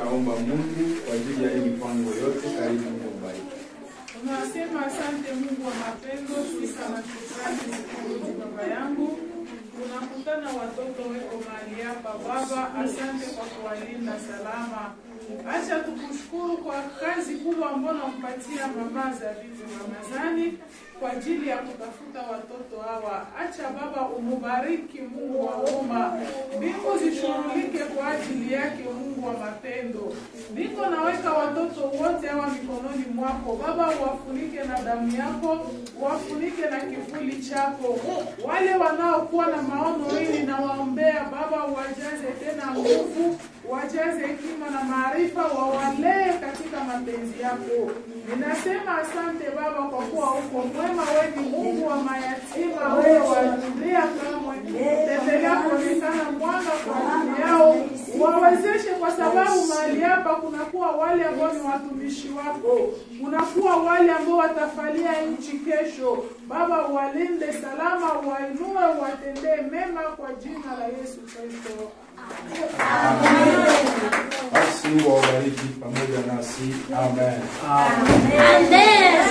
naomba Mungu kwa ajili ya hii mipango yote. Karibu Mungu mbariki. Tunasema asante Mungu wa mapendo, sifa na shukrani zikuruji Baba yangu. Tunakutana watoto weko mahali hapa Baba, asante kwa kuwalinda salama. Acha tukushukuru kwa kazi kubwa ambayo unampatia mama Zabibu Ramadhani kwa ajili ya kutafuta watoto hawa. Acha Baba umubariki Mungu wa homa. Mbingu zishughulike kwa ajili yake Mungu wa mapendo. Mbingu naweka watoto wote hawa mikononi mwako. Baba uwafunike na damu yako, uwafunike na kivuli chako. Wale wanaokuwa na maono hili na waombea Baba uwajaze tena nguvu, wajaze hekima na maarifa, wawalee katika mapenzi yako. Ninasema asante Baba kwa kuwa uko mwema, wewe ni Mungu wa mayatima, wewe wajulia kamwe. Tembelea kuonekana mwanga kwa ajili yao, wawezeshe kwa sababu mahali hapa kunakuwa wale ambao ni watumishi wako, kunakuwa wale ambao watafalia nchi kesho. Baba walinde salama, wainue, watendee mema kwa jina la Yesu Kristo. Basi Mungu awabariki pamoja nasi. Amen. Amen.